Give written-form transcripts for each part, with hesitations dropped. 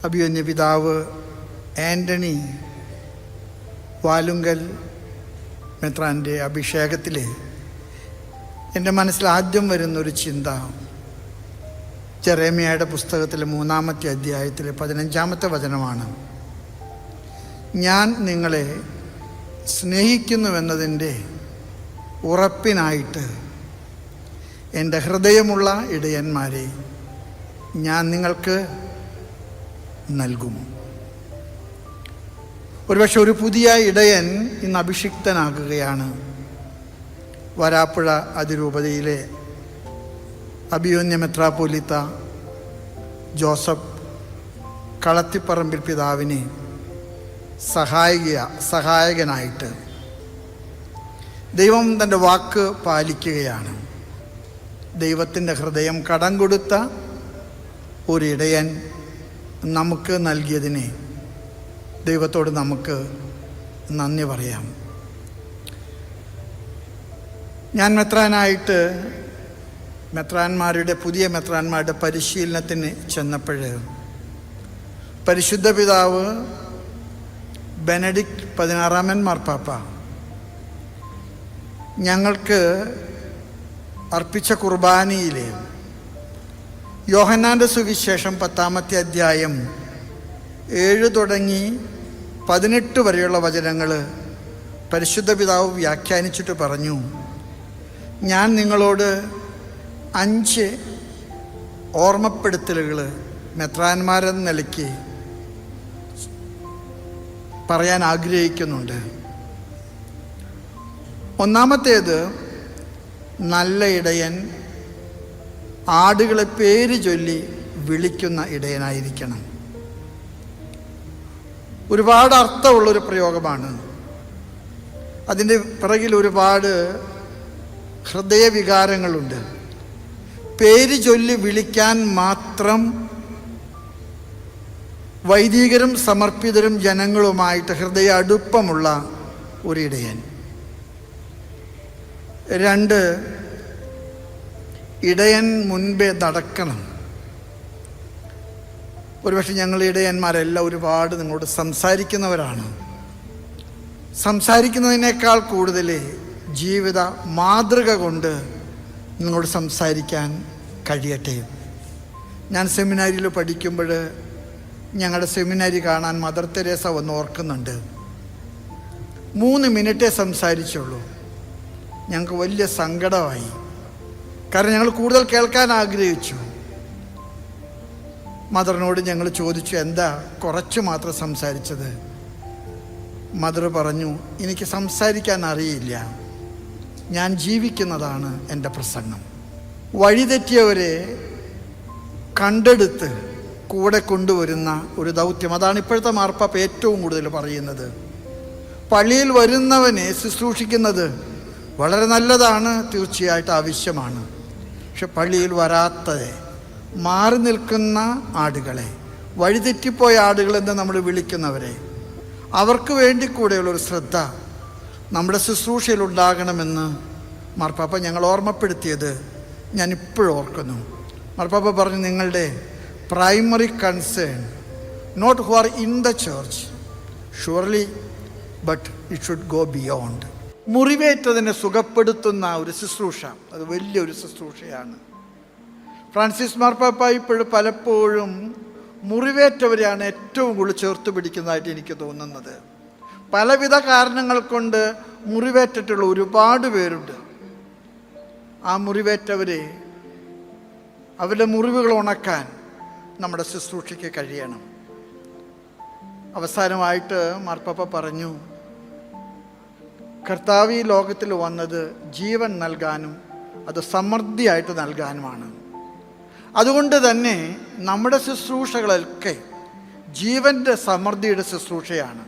അഭിമന്യ പിതാവ് ആൻ്റണി വാലുങ്കൽ മെത്രാൻ്റെ അഭിഷേകത്തിൽ എൻ്റെ മനസ്സിൽ ആദ്യം വരുന്നൊരു ചിന്ത ജെറേമിയയുടെ പുസ്തകത്തിലെ 3-ാമത്തെ അധ്യായത്തിലെ 15-ാമത്തെ വചനമാണ്. ഞാൻ നിങ്ങളെ സ്നേഹിക്കുന്നുവെന്നതിൻ്റെ ഉറപ്പിനായിട്ട് എൻ്റെ ഹൃദയമുള്ള ഇടയന്മാരെ ഞാൻ നിങ്ങൾക്ക് നൽകും. ഒരുപക്ഷെ ഒരു പുതിയ ഇടയൻ ഇന്ന് അഭിഷിക്തനാകുകയാണ്. വരാപ്പുഴ അതിരൂപതയിലെ അഭിമന്യ മെത്രാപ്പോലീത്ത ജോസഫ് കളത്തിപ്പറമ്പിൽ പിതാവിനെ സഹായകനായിട്ട് ദൈവം തൻ്റെ വാക്ക് പാലിക്കുകയാണ്. ദൈവത്തിൻ്റെ ഹൃദയം കടം കൊടുത്ത ഒരിടയൻ നമുക്ക് നൽകിയതിനെ ദൈവത്തോട് നമുക്ക് നന്ദി പറയാം. ഞാൻ പുതിയ മെത്രാന്മാരുടെ പരിശീലനത്തിന് ചെന്നപ്പോൾ പരിശുദ്ധ പിതാവ് ബെനഡിക്റ്റ് 16 മാർപ്പാപ്പ ഞങ്ങൾക്ക് അർപ്പിച്ച കുർബാനയിലെ യോഹന്നാൻ്റെ സുവിശേഷം 10-ാമത്തെ അധ്യായം 7 തുടങ്ങി 18 വരെയുള്ള വചനങ്ങൾ പരിശുദ്ധ പിതാവ് വ്യാഖ്യാനിച്ചിട്ട് പറഞ്ഞു, ഞാൻ നിങ്ങളോട് 5 ഓർമ്മപ്പെടുത്തലുകൾ മെത്രാന്മാരെന്ന നിലയ്ക്ക് പറയാൻ ആഗ്രഹിക്കുന്നുണ്ട്. ഒന്നാമത്തേത്, നല്ല ഇടയൻ ആടുകളെ പേര് ചൊല്ലി വിളിക്കുന്ന ഇടയനായിരിക്കണം. ഒരുപാട് അർത്ഥമുള്ളൊരു പ്രയോഗമാണ്. അതിൻ്റെ പിറകിൽ ഒരുപാട് ഹൃദയവികാരങ്ങളുണ്ട്. പേര് ചൊല്ലി വിളിക്കാൻ മാത്രം വൈദികരും സമർപ്പിതരും ജനങ്ങളുമായിട്ട് ഹൃദയ അടുപ്പമുള്ള ഒരിടയൻ. 2, ഇടയൻ മുൻപേ നടക്കണം. ഒരുപക്ഷെ ഞങ്ങൾ ഇടയന്മാരെല്ലാം ഒരുപാട് നിങ്ങളോട് സംസാരിക്കുന്നവരാണ്. സംസാരിക്കുന്നതിനേക്കാൾ കൂടുതൽ ജീവിത മാതൃക കൊണ്ട് നിങ്ങളോട് സംസാരിക്കാൻ കഴിയട്ടെ. ഞാൻ സെമിനാരിയിൽ പഠിക്കുമ്പോൾ ഞങ്ങളുടെ സെമിനാരി കാണാൻ മദർ തെരേസ വന്ന് ഓർക്കുന്നുണ്ട്. 3 മിനിറ്റേ സംസാരിച്ചുള്ളൂ. ഞങ്ങൾക്ക് വലിയ സങ്കടമായി. കാരണം ഞങ്ങൾ കൂടുതൽ കേൾക്കാൻ ആഗ്രഹിച്ചു. മദറിനോട് ഞങ്ങൾ ചോദിച്ചു, എന്താ കുറച്ച് മാത്രം സംസാരിച്ചത്? മദർ പറഞ്ഞു, എനിക്ക് സംസാരിക്കാൻ അറിയില്ല, ഞാൻ ജീവിക്കുന്നതാണ് എൻ്റെ പ്രസംഗം. വഴിതെറ്റിയവരെ കണ്ടെടുത്ത് കൂടെ കൊണ്ടുവരുന്ന ഒരു ദൗത്യം, അതാണ് ഇപ്പോഴത്തെ മാർപ്പാപ്പ ഏറ്റവും കൂടുതൽ പറയുന്നത്. പള്ളിയിൽ വരുന്നവനെ ശുശ്രൂഷിക്കുന്നത് വളരെ നല്ലതാണ്, തീർച്ചയായിട്ടും ആവശ്യമാണ്. പക്ഷെ പള്ളിയിൽ വരാത്തതെ, മാറി നിൽക്കുന്ന ആടുകളെ, വഴിതെറ്റിപ്പോയ ആടുകളെന്ന് നമ്മൾ വിളിക്കുന്നവരെ, അവർക്ക് വേണ്ടി കൂടെയുള്ളൊരു ശ്രദ്ധ നമ്മുടെ ശുശ്രൂഷയിൽ ഉണ്ടാകണമെന്ന് മാർപ്പാപ്പ ഞങ്ങൾ ഓർമ്മപ്പെടുത്തിയത് ഞാനിപ്പോഴും ഓർക്കുന്നു. മാർപ്പാപ്പ പറഞ്ഞു, നിങ്ങളുടെ primary concern not who are in the church surely, but it should go beyond. മുറിവേറ്റതിനെ സുഖപ്പെടുത്തുന്ന ഒരു ശുശ്രൂഷ, അത് വലിയൊരു ശുശ്രൂഷയാണ്. ഫ്രാൻസിസ് മാർപ്പാപ്പ ഇപ്പോഴും പലപ്പോഴും മുറിവേറ്റവരെയാണ് ഏറ്റവും കൂടുതൽ ചേർത്ത് പിടിക്കുന്നതായിട്ട് എനിക്ക് തോന്നുന്നത്. പലവിധ കാരണങ്ങൾ കൊണ്ട് മുറിവേറ്റിട്ടുള്ള ഒരുപാട് പേരുണ്ട്. ആ മുറിവേറ്റവരെ, അവരുടെ മുറിവുകൾ ഉണക്കാൻ നമ്മുടെ ശുശ്രൂഷയ്ക്ക് കഴിയണം. അവസാനമായിട്ട് മാർപ്പാപ്പ പറഞ്ഞു, കർത്താവ് ഈ ലോകത്തിൽ വന്നത് ജീവൻ നൽകാനും അത് സമൃദ്ധിയായിട്ട് നൽകാനുമാണ്. അതുകൊണ്ട് തന്നെ നമ്മുടെ ശുശ്രൂഷകളൊക്കെ ജീവൻ്റെ സമൃദ്ധിയുടെ ശുശ്രൂഷയാണ്.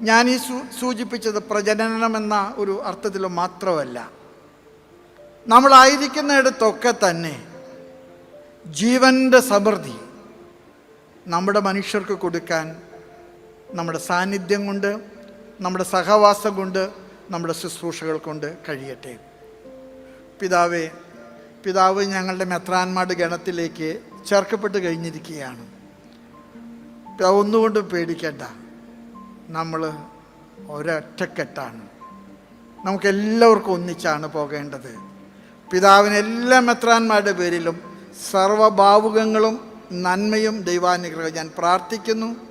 ഞാൻ ഈ സൂചിപ്പിച്ചത് പ്രജനനം എന്ന ഒരു അർത്ഥത്തിൽ മാത്രമല്ല, നമ്മളായിരിക്കുന്നിടത്തൊക്കെ തന്നെ ജീവൻ്റെ സമൃദ്ധി നമ്മുടെ മനുഷ്യർക്ക് കൊടുക്കാൻ നമ്മുടെ സാന്നിധ്യം കൊണ്ട്, നമ്മുടെ സഹവാസം കൊണ്ട്, നമ്മുടെ ശുശ്രൂഷകൾ കൊണ്ട് കഴിയട്ടെ. പിതാവ് ഞങ്ങളുടെ മെത്രാന്മാരുടെ ഗണത്തിലേക്ക് ചേർക്കപ്പെട്ട് കഴിഞ്ഞിരിക്കുകയാണ്. ഒന്നുകൊണ്ടും പേടിക്കേണ്ട. നമ്മൾ ഒരൊറ്റക്കെട്ടാണ്. നമുക്കെല്ലാവർക്കും ഒന്നിച്ചാണ് പോകേണ്ടത്. പിതാവിന് എല്ലാ മെത്രാന്മാരുടെ പേരിലും സർവ്വഭാവുകങ്ങളും നന്മയും ദൈവാനുഗ്രഹം ഞാൻ പ്രാർത്ഥിക്കുന്നു.